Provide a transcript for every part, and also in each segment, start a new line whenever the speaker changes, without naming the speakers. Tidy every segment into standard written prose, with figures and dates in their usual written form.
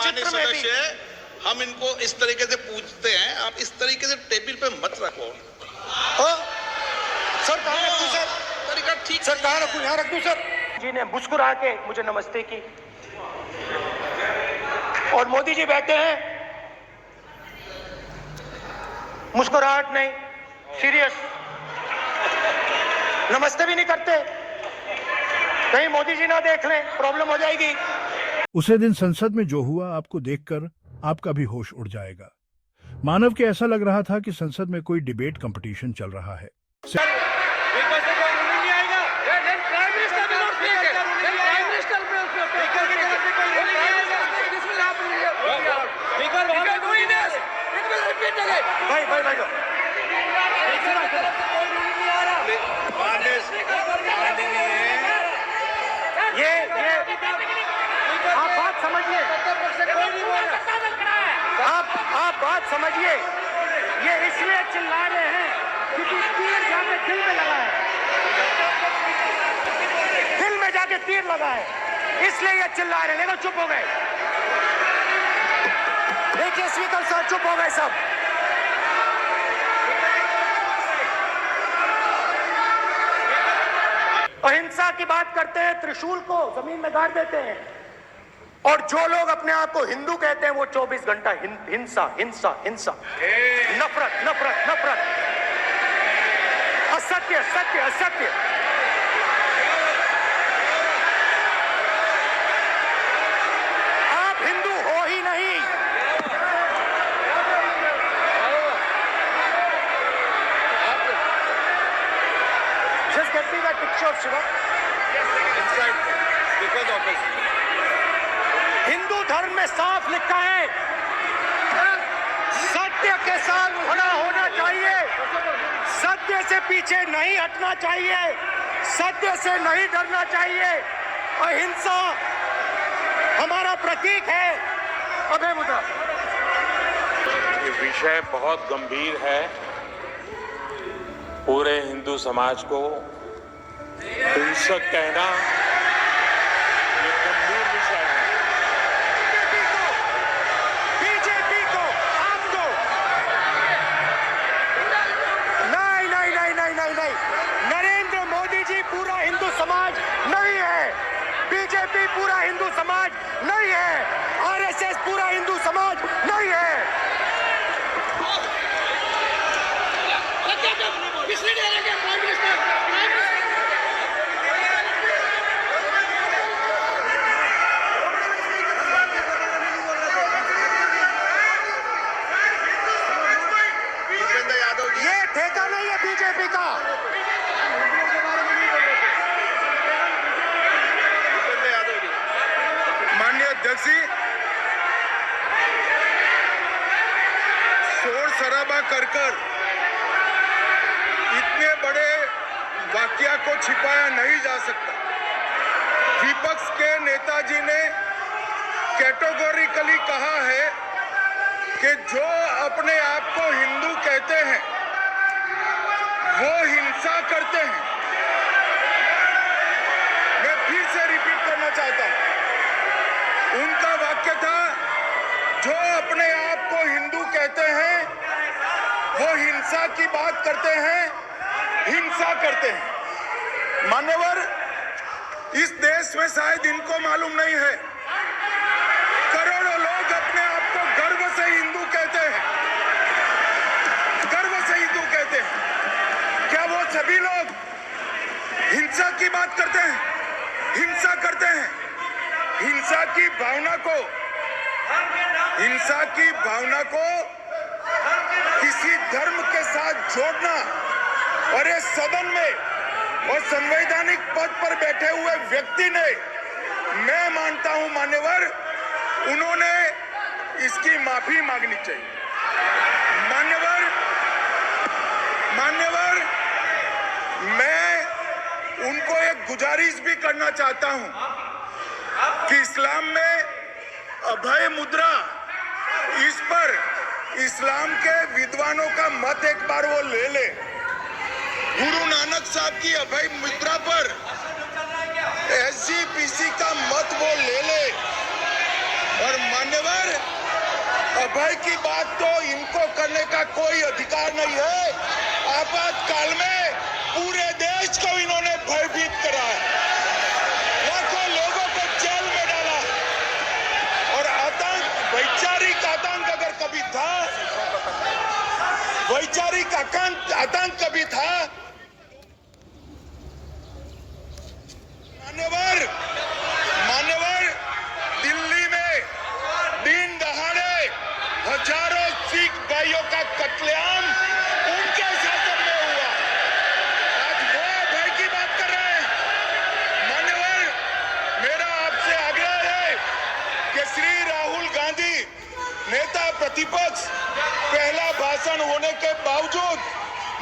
सम्मानित सदस्य है, हम इनको इस तरीके से पूछते हैं, आप इस तरीके से टेबल पे मत रखो।
सर कहाँ रखूं सर?
तरीका ठीक
सर कहाँ रखूं? यहाँ रख दूं सर? जी ने मुस्कुरा के मुझे नमस्ते की और मोदी जी बैठे हैं, मुस्कुराहट नहीं, सीरियस, नमस्ते भी नहीं करते, कहीं मोदी जी ना देख लें, प्रॉब्लम हो जाएगी।
उसे दिन संसद में जो हुआ आपको देखकर आपका भी होश उड़ जाएगा। मानव के ऐसा लग रहा था कि संसद में कोई डिबेट कंपटीशन चल रहा है।
भाई भाई भाई ये आप बात समझिए, आप बात समझिए, ये इसलिए चिल्ला रहे हैं क्योंकि तीर जाके दिल में लगा है, दिल में जाके तीर लगा है, इसलिए ये चिल्ला रहे हैं। देखो चुप हो गए, देखिए स्पीकर साहब चुप हो गए सब। अहिंसा की बात करते हैं, त्रिशूल को जमीन में गाड़ देते हैं, और जो लोग अपने आप को हिंदू कहते हैं वो 24 घंटा हिंसा हिंसा हिंसा, नफरत नफरत नफरत, असत्य सत्य असत्य। आप हिंदू हो ही नहीं। Just get me that picture of Shiva. Inside, because of this. Hindu धर्म में साफ लिखा है, सत्य के साथ खड़ा होना चाहिए, सत्य से पीछे नहीं हटना चाहिए, सत्य से नहीं डरना चाहिए। अहिंसा हमारा प्रतीक है। अभय मुद्रा।
ये विषय बहुत गंभीर है, पूरे हिंदू समाज को हिंसक कहना ये गंभीर विषय है।
बीजेपी को आपको नहीं नहीं नहीं नहीं नहीं नहीं, नरेंद्र मोदी जी पूरा हिंदू समाज नहीं है, बीजेपी पूरा हिंदू समाज नहीं है, आरएसएस पूरा हिंदू समाज नहीं है। ये ठेका नहीं है बीजेपी का।
माननीय अध्यक्ष जी, शोर शराबा कर इतने बड़े वाकया को छिपाया नहीं जा सकता। विपक्ष के नेताजी ने कैटेगोरिकली कहा है कि जो अपने आप को हिंदू कहते हैं वो हिंसा करते हैं। मैं फिर से रिपीट करना चाहता हूं, उनका वाक्य था जो अपने आप को हिंदू कहते हैं वो हिंसा की बात करते हैं, हिंसा करते हैं। मान्यवर, इस देश में शायद इनको मालूम नहीं है, करोड़ों लोग अपने आप को गर्व से हिंदू कहते हैं, गर्व से हिंदू कहते हैं। क्या वो सभी लोग हिंसा की बात करते हैं, हिंसा करते हैं? हिंसा की भावना को, हिंसा की भावना को किसी धर्म के साथ जोड़ना और इस सदन में और संवैधानिक पद पर बैठे हुए व्यक्ति ने, मैं मानता हूं मान्यवर, उन्होंने इसकी माफी मांगनी चाहिए। मान्यवर, मान्यवर, मैं उनको एक गुजारिश भी करना चाहता हूं कि इस्लाम में अभय मुद्रा, इस पर इस्लाम के विद्वानों का मत एक बार वो ले ले। गुरु नानक साहब की अभय मुद्रा पर SGPC का मत वो ले ले। और मान्यवर, अभय की बात तो इनको करने का कोई अधिकार नहीं है। आपातकाल में पूरे देश को इन्होंने भयभीत करा है, लाखों लोगों को जेल में डाला, और आतंक, वैचारिक आतंक अगर कभी था, वैचारिक आतंक कभी था, मान्यवर दिल्ली में दिन दहाड़े हजारों सिख भाइयों का कत्लेआम उनके शासन में हुआ। आज वो भय की बात कर रहे हैं। मान्यवर, मेरा आपसे आग्रह है कि श्री राहुल गांधी, नेता प्रतिपक्ष, पहला भाषण होने के बावजूद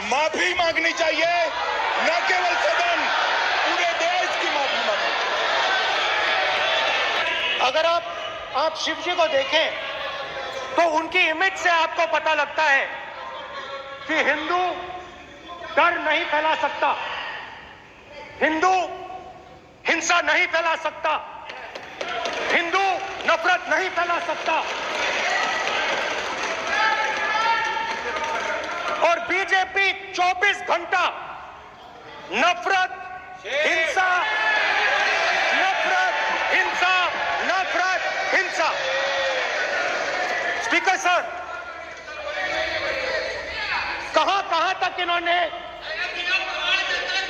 माफी मांगनी चाहिए, न केवल सदन, पूरे देश की माफी मांगनी।
अगर आप शिव जी को देखें तो उनकी इमेज से आपको पता लगता है कि हिंदू डर नहीं फैला सकता, हिंदू हिंसा नहीं फैला सकता, हिंदू नफरत नहीं फैला सकता। और बीजेपी 24 घंटा नफरत, हिंसा, नफरत, हिंसा, नफरत, हिंसा। स्पीकर सर, कहां तक इन्होंने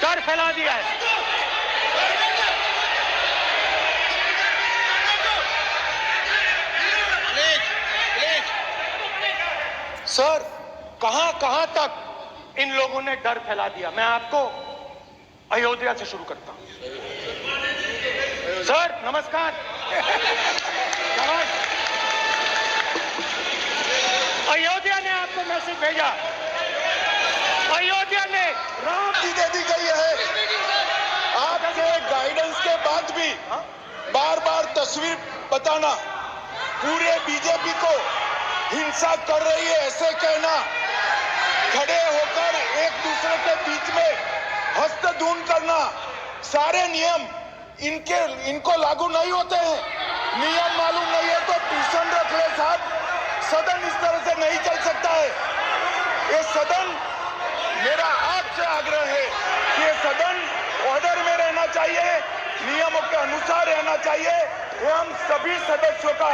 डर फैला दिया है? सर, कहां तक इन लोगों ने डर फैला दिया? मैं आपको अयोध्या से शुरू करता हूं। सर नमस्कार। अयोध्या ने आपको मैसेज भेजा, अयोध्या ने राम
की दे दी गई है। आपके गाइडेंस के बाद भी बार बार तस्वीर बताना, पूरे बीजेपी को हिंसा कर रही है ऐसे कहना, खड़े होकर एक दूसरे के बीच में हस्तधून करना, सारे नियम इनको लागू नहीं होते हैं। नियम मालूम नहीं है तो ट्यूशन रख ले साहब। सदन इस तरह से नहीं चल सकता है। ये सदन, मेरा आपसे आग्रह है कि ये सदन ऑर्डर में रहना चाहिए, नियमों के अनुसार रहना चाहिए। वो हम सभी सदस्यों का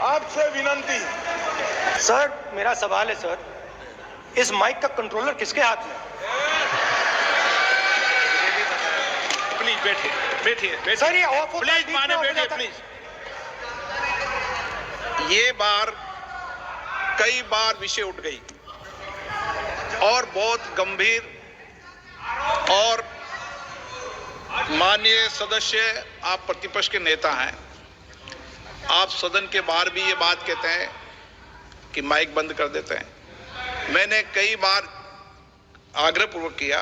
आपसे विनंती।
सर मेरा सवाल है सर, इस माइक का कंट्रोलर किसके हाथ में?
प्लीज बैठिए
सर ये ऑफ
प्लीज, माने बैठिए प्लीज। ये कई बार विषय उठ गई और बहुत गंभीर, और माननीय सदस्य, आप प्रतिपक्ष के नेता हैं, आप सदन के बाहर भी ये बात कहते हैं कि माइक बंद कर देते हैं। मैंने कई बार आग्रहपूर्वक किया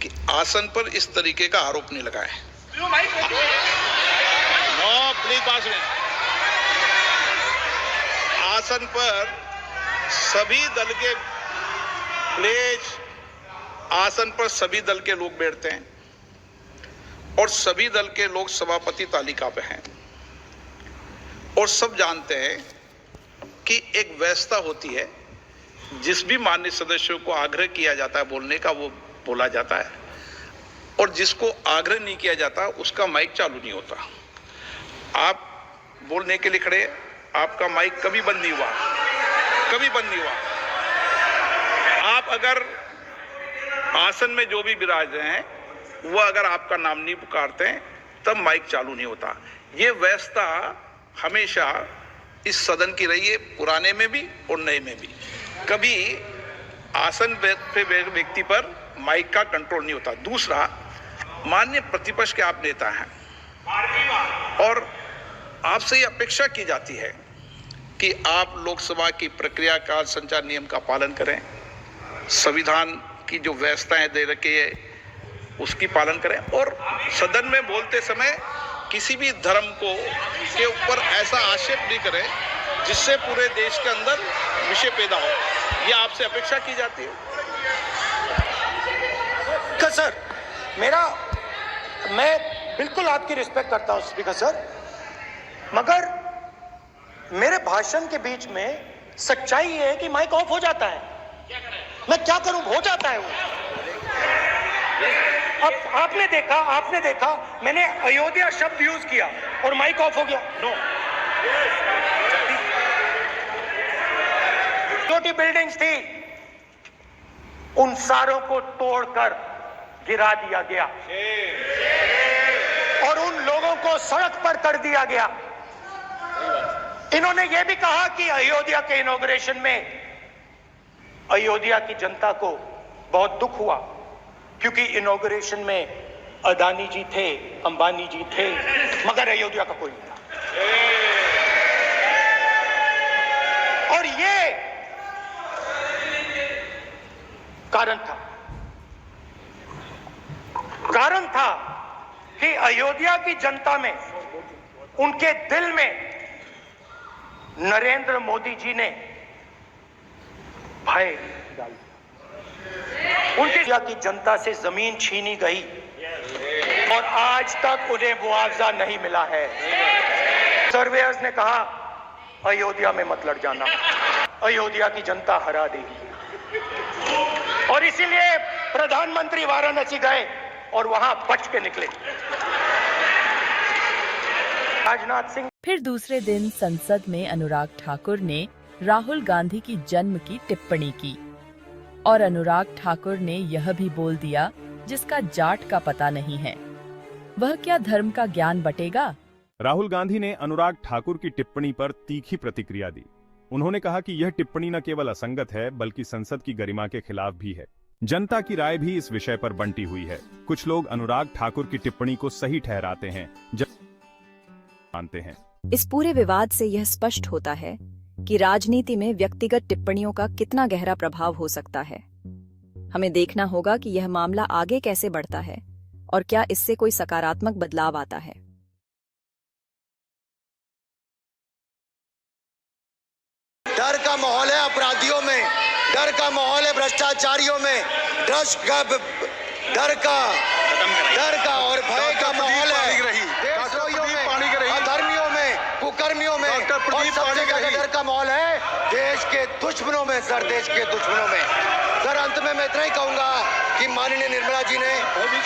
कि आसन पर इस तरीके का आरोप नहीं लगाएं। नो प्लीज, बात सुनिए। आसन पर सभी दल के प्लीज, आसन पर सभी दल के लोग बैठते हैं और सभी दल के लोग सभापति तालिका पे हैं, और सब जानते हैं कि एक व्यवस्था होती है, जिस भी माननीय सदस्यों को आग्रह किया जाता है बोलने का वो बोला जाता है, और जिसको आग्रह नहीं किया जाता उसका माइक चालू नहीं होता। आप बोलने के लिए खड़े, आपका माइक कभी बंद नहीं हुआ, कभी बंद नहीं हुआ। आप अगर आसन में जो भी विराज रहे हैं वो अगर आपका नाम नहीं पुकारते हैं तब माइक चालू नहीं होता। ये व्यवस्था हमेशा इस सदन की रही है, पुराने में भी और नए में भी। कभी आसन पे व्यक्ति पर माइक का कंट्रोल नहीं होता। दूसरा, माननीय प्रतिपक्ष के आप नेता हैं और आपसे ये अपेक्षा की जाती है कि आप लोकसभा की प्रक्रिया का, संचार नियम का पालन करें, संविधान की जो व्यवस्थाएं दे रखी है उसकी पालन करें, और सदन में बोलते समय किसी भी धर्म के ऊपर ऐसा आक्षेप नहीं करें जिससे पूरे देश के अंदर विषय पैदा हो। ये आपसे अपेक्षा की जाती है।
सर मैं बिल्कुल आपकी रिस्पेक्ट करता हूं स्पीकर सर, मगर मेरे भाषण के बीच में सच्चाई ये है कि माइक ऑफ हो जाता है। मैं क्या करूं, हो जाता है वो। अब आपने देखा मैंने अयोध्या शब्द यूज किया और माइक ऑफ हो गया। नो, छोटी बिल्डिंग्स थी, उन सारों को तोड़कर गिरा दिया गया और उन लोगों को सड़क पर कर दिया गया। इन्होंने यह भी कहा कि अयोध्या के इनॉग्रेशन में अयोध्या की जनता को बहुत दुख हुआ क्योंकि इनॉग्रेशन में अदानी जी थे, अंबानी जी थे, मगर अयोध्या का कोई नहीं था। और ये कारण था कि अयोध्या की जनता में, उनके दिल में नरेंद्र मोदी जी ने भय डाल दिया। उनकी अयोध्या की जनता से जमीन छीनी गई और आज तक उन्हें मुआवजा नहीं मिला है। सर्वेयर्स ने कहा अयोध्या में मत लड़ जाना, अयोध्या की जनता हरा देगी। और इसीलिए प्रधानमंत्री वाराणसी गए और वहां बच के निकले। राजनाथ सिंह।
फिर दूसरे दिन संसद में अनुराग ठाकुर ने राहुल गांधी की जन्म की टिप्पणी की और अनुराग ठाकुर ने यह भी बोल दिया जिसका जाट का पता नहीं है वह क्या धर्म का ज्ञान बटेगा।
राहुल गांधी ने अनुराग ठाकुर की टिप्पणी पर तीखी प्रतिक्रिया दी। उन्होंने कहा कि यह टिप्पणी न केवल असंगत है बल्कि संसद की गरिमा के खिलाफ भी है। जनता की राय भी इस विषय पर बंटी हुई है। कुछ लोग अनुराग ठाकुर की टिप्पणी को सही ठहराते हैं, मानते हैं।
इस पूरे विवाद से यह स्पष्ट होता है कि राजनीति में व्यक्तिगत टिप्पणियों का कितना गहरा प्रभाव हो सकता है। हमें देखना होगा कि यह मामला आगे कैसे बढ़ता है और क्या इससे कोई सकारात्मक बदलाव आता है।
डर का माहौल है अपराधियों में, डर का माहौल है भ्रष्टाचारियों में, डर का और भय का माहौल है देशद्रोहियों में, अधर्मियों में, कुकर्मियों में, और सबसे ज्यादा डर का माहौल है देश के दुश्मनों में। सर, देश के दुश्मनों में। सर, अंत में मैं इतना ही कहूंगा कि माननीय निर्मला जी ने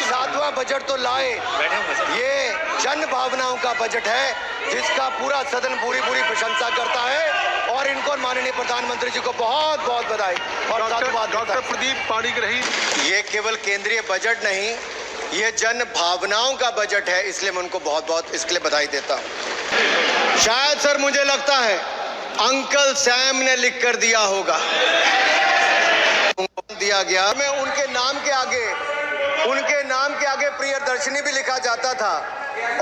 7वां बजट तो लाए। ये जन भावनाओं का बजट है जिसका पूरा सदन पूरी प्रशंसा करता है और इनको माननीय प्रधानमंत्री जी को बहुत बहुत बधाई और साधुवाद।
डॉक्टर प्रदीप पाणिग्राही,
ये केवल केंद्रीय बजट नहीं, ये जन भावनाओं का बजट है, इसलिए मैं उनको बहुत बहुत इसके लिए बधाई देता हूँ। शायद सर मुझे लगता है अंकल सैम ने लिख कर दिया होगा, दिया गया। मैं उनके नाम के आगे प्रियदर्शनी भी लिखा जाता था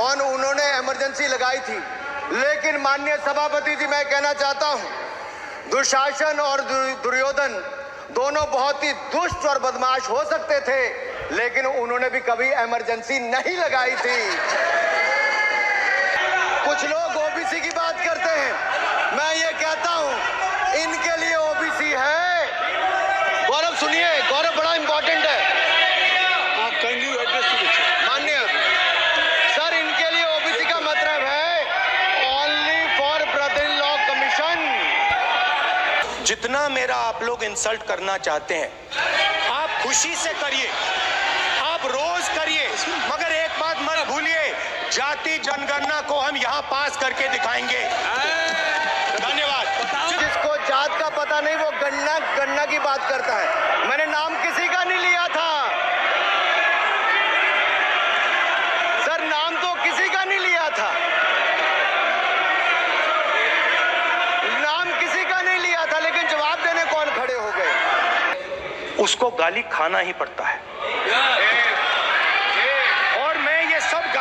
और उन्होंने इमरजेंसी लगाई थी। लेकिन माननीय सभापति जी, मैं कहना चाहता हूं, दुशासन और दुर्योधन दोनों बहुत ही दुष्ट और बदमाश हो सकते थे, लेकिन उन्होंने भी कभी इमरजेंसी नहीं लगाई थी। कुछ लोग ओबीसी की बात करते हैं, मैं ये कहता हूं इनके लिए ओबीसी है। गौरव सुनिए, गौरव बड़ा इंपॉर्टेंट है। माननीय सर, इनके लिए ओबीसी का मतलब है only for brother in law commission. जितना मेरा आप लोग इंसल्ट करना चाहते हैं आप खुशी से करिए, आप रोज करिए, मगर एक बात मत भूलिए, जाति जनगणना को हम यहाँ पास करके दिखाएंगे। धन्यवाद। जिसको जात का पता नहीं वो गणना की बात करता है। मैंने नाम किसी का नहीं लिया था सर, नाम तो किसी का नहीं लिया था, नाम किसी का नहीं लिया था, लेकिन जवाब देने कौन खड़े हो गए। उसको गाली खाना ही पड़ता है और मैं ये सब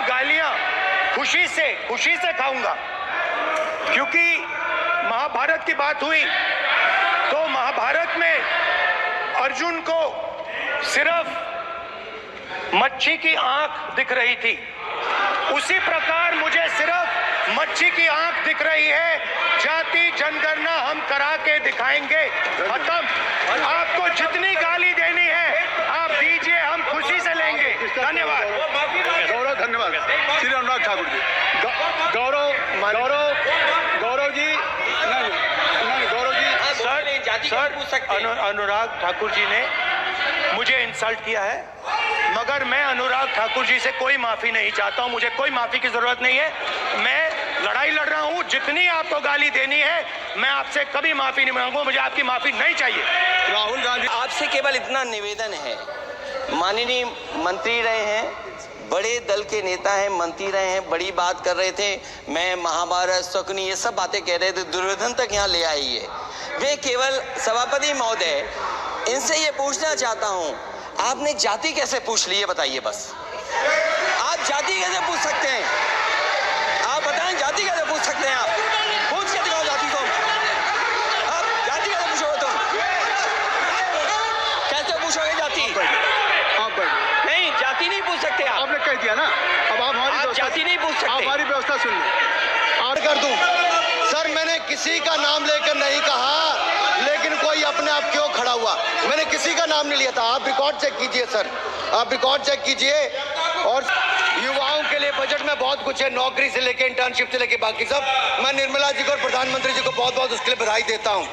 गालियां खुशी से खाऊंगा, क्योंकि महाभारत की बात हुई तो महाभारत में अर्जुन को सिर्फ मच्छी की आंख दिख रही थी, उसी प्रकार मुझे सिर्फ मच्छी की आंख दिख रही है। जाति जनगणना हम करा के दिखाएंगे। खत्म। आपको जितनी गाली देनी है आप दीजिए, हम खुशी से लेंगे। धन्यवाद।
गौरव, धन्यवाद। धन्यवाद श्री अनुराग ठाकुर जी। गौरव जी नहीं गौरव जी
अनुराग ठाकुर जी ने मुझे इंसल्ट किया है, मगर मैं अनुराग ठाकुर जी से कोई माफी नहीं चाहता हूं। मुझे कोई माफी की जरूरत नहीं है। मैं लड़ाई लड़ रहा हूं। जितनी आपको गाली देनी है मैं आपसे कभी माफी नहीं मांगूंगा। मुझे आपकी माफी नहीं चाहिए।
राहुल गांधी
आपसे केवल इतना निवेदन है, माननीय मंत्री रहे हैं, बड़े दल के नेता हैं, मंत्री रहे हैं, बड़ी बात कर रहे थे, मैं महाभारत शकुनी ये सब बातें कह रहे थे, दुर्योधन तक यहाँ ले आई है। मैं केवल सभापति महोदय इनसे ये पूछना चाहता हूँ, आपने जाति कैसे पूछ ली है बताइए बस। आप जाति कैसे पूछ सकते हैं? आप बताएं जाति कैसे पूछ सकते हैं? आप पूछ के दिखाओ जाति को। आप जाति कैसे पूछोगे? तुम कैसे पूछोगे जाति?
आप बैठ
नहीं, जाति नहीं पूछ सकते आप।
आपने कह दिया ना, अब
आप जाति नहीं पूछ सकते।
हमारी व्यवस्था सुन लो।
और कर दूं सर, मैंने किसी का नाम लेकर नहीं कहा, लेकिन कोई अपने आप क्यों खड़ा हुआ? मैंने किसी का नाम नहीं लिया था। आप रिकॉर्ड चेक कीजिए सर, आप रिकॉर्ड चेक कीजिए। और युवाओं के लिए बजट में बहुत कुछ है, नौकरी से लेके इंटर्नशिप से लेके बाकी सब। मैं निर्मला जी को और प्रधानमंत्री जी को बहुत बहुत उसके लिए बधाई देता हूं।